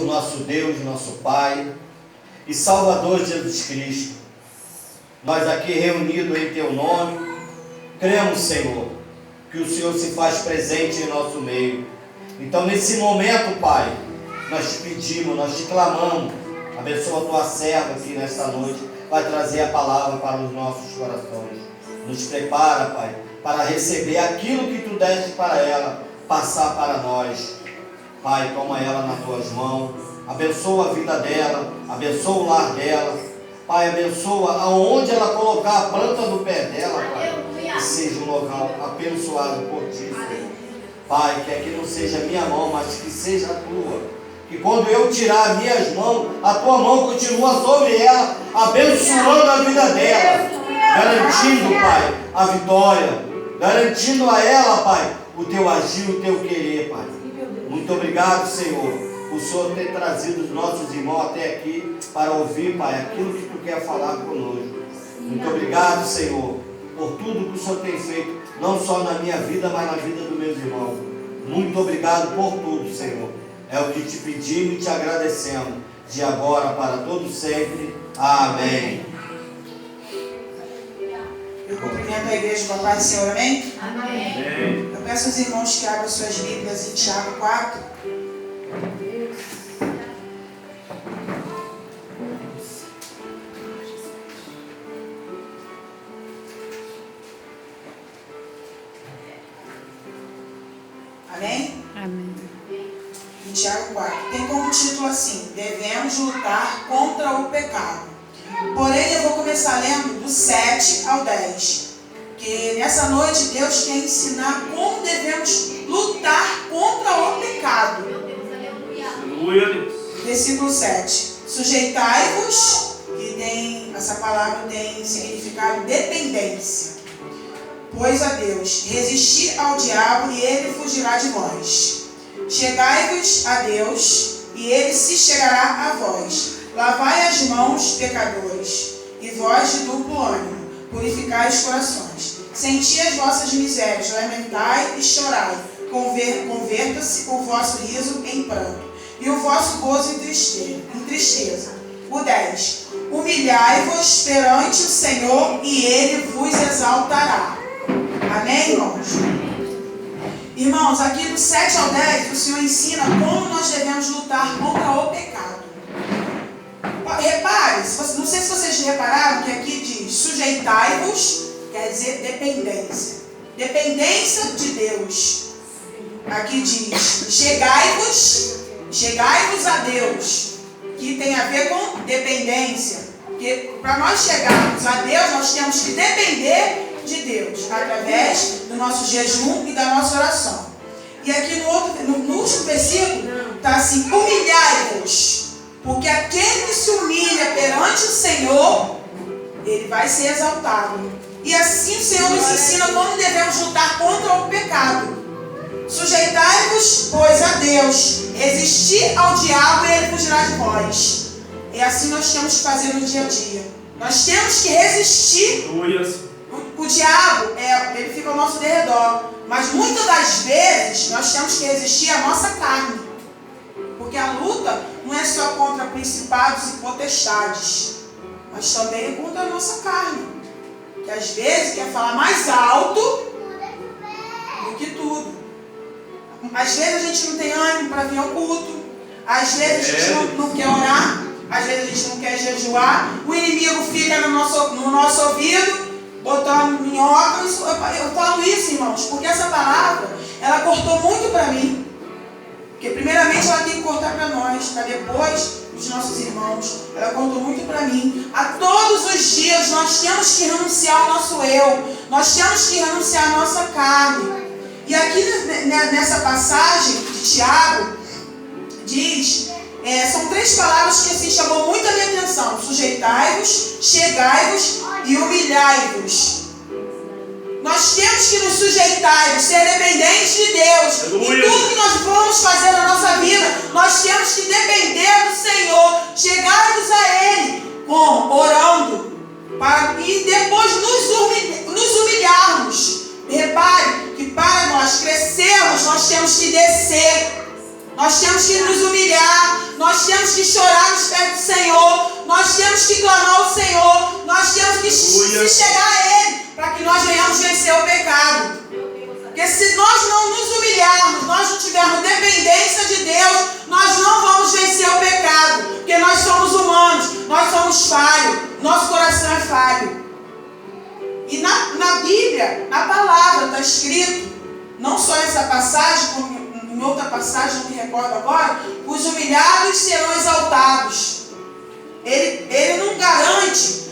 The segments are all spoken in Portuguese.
Nosso Deus, nosso Pai e Salvador Jesus Cristo, nós aqui reunidos em Teu nome, cremos, Senhor, que o Senhor se faz presente em nosso meio. Então, nesse momento, Pai, nós te pedimos, nós te clamamos, abençoa a Tua serva aqui nesta noite, vai trazer a palavra para os nossos corações. Nos prepara, Pai, para receber aquilo que Tu deste para ela, passar para nós. Pai, toma ela nas Tuas mãos, abençoa a vida dela, abençoa o lar dela. Pai, abençoa aonde ela colocar a planta do pé dela, Pai, que seja um local abençoado por Ti, Senhor. Pai, que aqui não seja a minha mão, mas que seja a Tua. Que quando eu tirar as minhas mãos, a Tua mão continua sobre ela, abençoando a vida dela, garantindo, Pai, a vitória, garantindo a ela, Pai, o Teu agir, o Teu querer, Pai. Muito obrigado, Senhor, por o Senhor ter trazido os nossos irmãos até aqui para ouvir, Pai, aquilo que Tu quer falar conosco. Muito obrigado, Senhor, por tudo que o Senhor tem feito, não só na minha vida, mas na vida dos meus irmãos. Muito obrigado por tudo, Senhor. É o que te pedimos e te agradecemos, de agora para todo sempre. Amém. Eu cumprimento a igreja com a paz do Senhor, amém? Amém. Eu peço aos irmãos que abram suas Bíblias em Tiago 4. Amém? Amém. Em Tiago 4. Tem como título assim: devemos lutar contra o pecado. Porém, eu vou começar lendo do 7 ao 10. Que nessa noite Deus quer ensinar como devemos lutar contra o pecado. Aleluia, Deus. Versículo 7. Sujeitai-vos, que tem, essa palavra tem significado dependência. Pois a Deus, resisti ao diabo e ele fugirá de vós. Chegai-vos a Deus e ele se chegará a vós. Lavai as mãos, pecadores, e vós de duplo ânimo, purificai os corações. Senti as vossas misérias, lamentai e chorai. Converta-se o vosso riso em pranto, e o vosso gozo em tristeza. O 10. Humilhai-vos perante o Senhor, e Ele vos exaltará. Amém, irmãos? Irmãos, aqui do 7 ao 10, o Senhor ensina como nós devemos lutar contra o pecado. Repare, não sei se vocês repararam que aqui diz sujeitai-vos, quer dizer dependência. Dependência de Deus. Aqui diz chegai-vos a Deus, que tem a ver com dependência. Porque para nós chegarmos a Deus, nós temos que depender de Deus, através do nosso jejum e da nossa oração. E aqui no último versículo, está assim: humilhai-vos. Porque aquele que se humilha perante o Senhor, ele vai ser exaltado. E assim o Senhor nos ensina como devemos lutar contra o pecado. Sujeitai-vos, pois, a Deus. Resisti ao diabo e ele fugirá de vós. E assim nós temos que fazer no dia a dia. Nós temos que resistir. O diabo, ele fica ao nosso derredor. Mas muitas das vezes nós temos que resistir à nossa carne. Porque a luta não é só contra principados e potestades, mas também é contra a nossa carne, que às vezes quer falar mais alto do que tudo. Às vezes a gente não tem ânimo para vir ao culto, às vezes a gente não quer orar, às vezes a gente não quer jejuar, o inimigo fica no nosso ouvido, botando minhocas. Eu falo isso, irmãos, porque essa palavra, ela cortou muito para mim. Porque primeiramente ela tem que cortar para nós, para depois os nossos irmãos. Ela contou muito para mim. A todos os dias nós temos que renunciar ao nosso eu. Nós temos que renunciar à nossa carne. E aqui nessa passagem de Tiago, diz, são 3 palavras que assim chamou muito a minha atenção: sujeitai-vos, chegai-vos e humilhai-vos. Nós temos que nos sujeitar, ser dependentes de Deus. Aleluia. Em tudo que nós vamos fazer na nossa vida, nós temos que depender do Senhor, chegarmos a Ele, como? Orando, e depois nos humilharmos. Repare que para nós crescermos, nós temos que descer. Nós temos que nos humilhar, nós temos que chorar nos pés do Senhor, nós temos que clamar ao Senhor, nós temos que se chegar a Ele, para que nós venhamos vencer o pecado. Porque se nós não nos humilharmos, nós não tivermos dependência de Deus, nós não vamos vencer o pecado. Porque nós somos humanos, nós somos falhos, nosso coração é falho. E na Bíblia, na palavra, está escrito, não só essa passagem, como em outra passagem, não me recordo agora, os humilhados serão exaltados. Ele não garante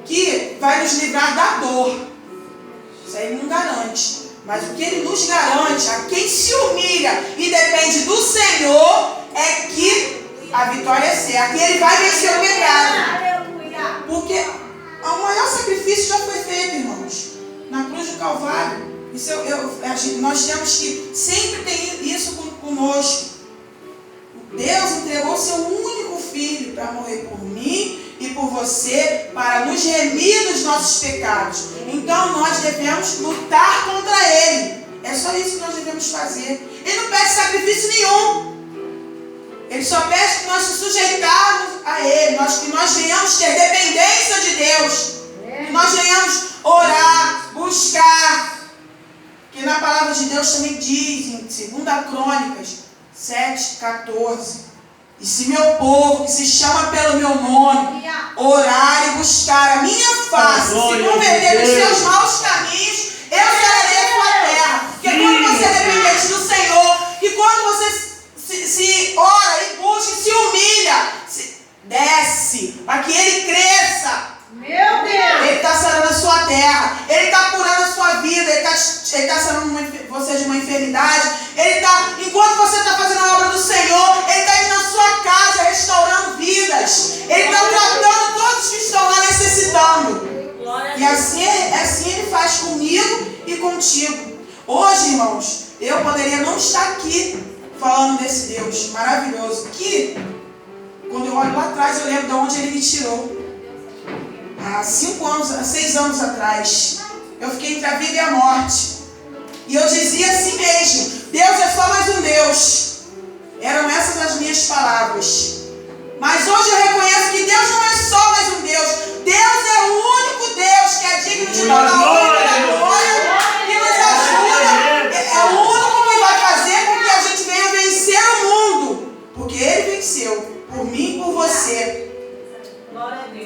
que vai nos livrar da dor. Isso aí ele não garante. Mas o que ele nos garante, a quem se humilha e depende do Senhor, é que a vitória é certa. E ele vai vencer o pecado. Porque o maior sacrifício já foi feito, irmãos. Na cruz do Calvário. Isso nós temos que sempre ter isso conosco. Deus entregou seu único filho para morrer por mim e por você, para nos remir dos nossos pecados. Então nós devemos lutar contra Ele. É só isso que nós devemos fazer. Ele não pede sacrifício nenhum. Ele só pede que nós nos sujeitarmos a Ele, que nós venhamos ter dependência de Deus, que nós venhamos orar, buscar. Que na palavra de Deus também diz, em 2 Crônicas 7:14, e se meu povo, que se chama pelo meu nome, orar e buscar a minha face, se converter nos seus maus caminhos, eu sararei a tua terra. Porque quando você é dependente do Senhor, e quando você se ora e busca e se humilha, desce, para que Ele cresça. Meu Deus! Ele está sarando a sua terra, Ele está curando a sua vida, Ele está sarando você de uma enfermidade, enquanto você está fazendo a obra do Senhor, Ele está indo na sua casa, restaurando vidas, Ele está tratando todos que estão lá necessitando. E assim Ele faz comigo e contigo. Hoje, irmãos, eu poderia não estar aqui falando desse Deus maravilhoso, que quando eu olho lá atrás, eu lembro de onde Ele me tirou. Há 6 anos atrás, eu fiquei entre a vida e a morte. E eu dizia assim mesmo: Deus é só mais um Deus. Eram essas as minhas palavras. Mas hoje eu reconheço que Deus não é só mais um Deus. Deus é o único Deus que é digno de toda a honra e da glória, que nos ajuda. É o único que vai fazer com que a gente venha vencer o mundo. Porque Ele venceu por mim e por você.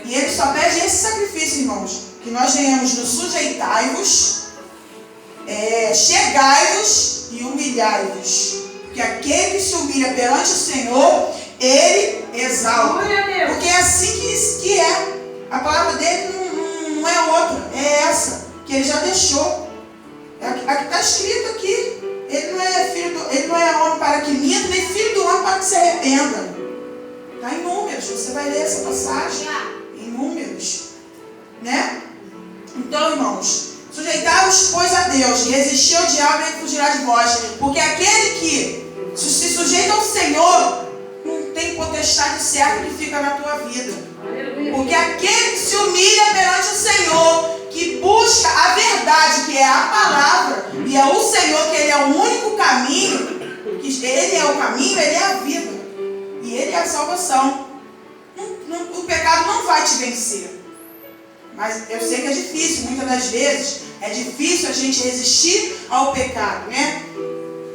E Ele só pede esse sacrifício, irmãos, que nós venhamos nos sujeitai-vos, chegai-vos e humilhai-vos. Porque aquele que se humilha perante o Senhor, Ele exalta. Porque é assim que é. A palavra dele não é outra, é essa, que Ele já deixou. A que está escrito aqui. Ele não é homem para que minta, nem filho do homem para que se arrependa. Está em Números, você vai ler essa passagem. Em Números, né? Então, irmãos, sujeitai-vos, pois, a Deus, e resistir ao diabo e ele fugirá de vós. Porque aquele que se sujeita ao Senhor, não tem potestade certa que fica na tua vida. Porque aquele que se humilha perante o Senhor, que busca a verdade, que é a palavra, e é o Senhor, que Ele é o único caminho, que Ele é o caminho, Ele é a vida, e Ele é a salvação. O pecado não vai te vencer. Mas eu sei que é difícil, muitas das vezes é difícil a gente resistir ao pecado, né?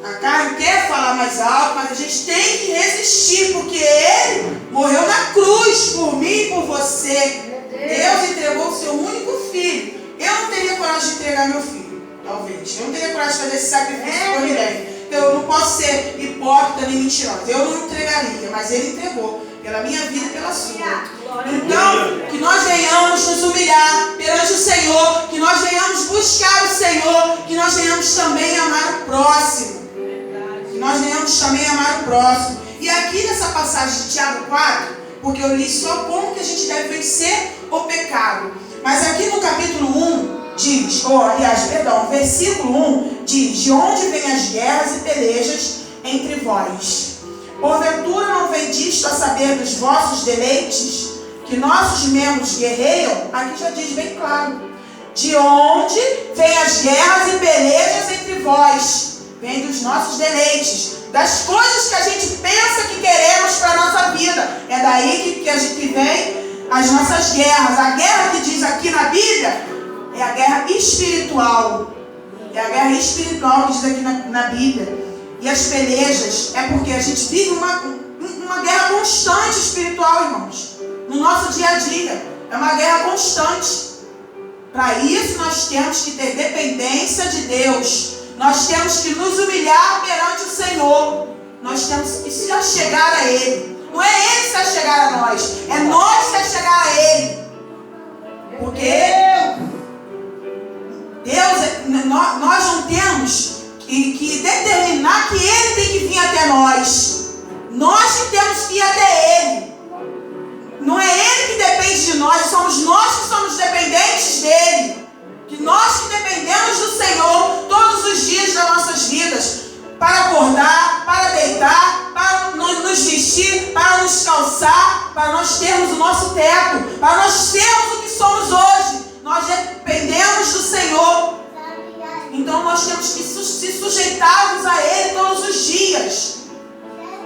A carne quer falar mais alto, mas a gente tem que resistir, porque Ele morreu na cruz por mim e por você. Deus entregou o seu único filho. Eu não teria coragem de entregar meu filho, talvez. Eu não teria coragem de fazer esse sacrifício por ninguém. Eu não posso ser hipócrita nem mentirosa. Eu não entregaria, mas Ele entregou pela minha vida e pela sua. Então, que nós venhamos nos humilhar perante o Senhor, que nós venhamos buscar o Senhor, que nós venhamos também amar o próximo. Que nós venhamos também amar o próximo. E aqui nessa passagem de Tiago 4, porque eu li só como que a gente deve vencer o pecado. Mas aqui no capítulo 1 diz, versículo 1 diz: de onde vêm as guerras e pelejas entre vós? Porventura não vem disto a saber dos vossos deleites, que nossos membros guerreiam? Aqui já diz bem claro. De onde vêm as guerras e pelejas entre vós? Vem dos nossos deleites, das coisas que a gente pensa que queremos para a nossa vida. que vem as nossas guerras. A guerra que diz aqui na Bíblia é a guerra espiritual. É a guerra espiritual que diz aqui na Bíblia. E as pelejas é porque a gente vive uma guerra constante espiritual, irmãos. No nosso dia a dia. É uma guerra constante. Para isso nós temos que ter dependência de Deus. Nós temos que nos humilhar perante o Senhor. Nós temos que se achegar a Ele. Não é Ele se achegar a nós. É nós se achegar a Ele. Porque Deus, nós não temos que determinar que Ele tem que vir até nós. Nós que temos que ir até Ele. Não é Ele que depende de nós, somos nós que somos dependentes dEle. Que nós que dependemos do Senhor todos os dias das nossas vidas. Para acordar, para deitar, para nos vestir, para nos calçar, para nós termos o nosso teto, para nós sermos o que somos hoje. Nós dependemos do Senhor. Então nós temos que se sujeitarmos a Ele todos os dias.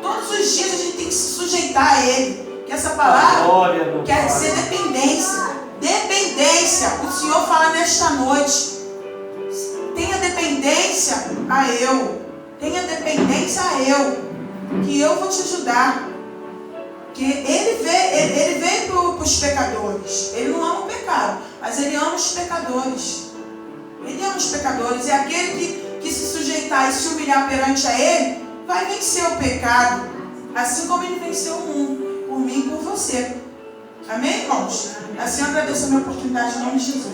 Todos os dias a gente tem que se sujeitar a Ele. Que essa palavra quer dizer dependência. Dependência. O Senhor fala nesta noite. Tenha dependência a eu. Tenha dependência a eu. Que eu vou te ajudar. Que Ele veio para os pecadores. Ele não ama o pecado, mas Ele ama os pecadores. Ele ama os pecadores. E aquele que se sujeitar e se humilhar perante a Ele, vai vencer o pecado. Assim como Ele venceu o mundo. Por mim e por você. Amém, irmãos? Assim eu agradeço a minha oportunidade em nome de Jesus.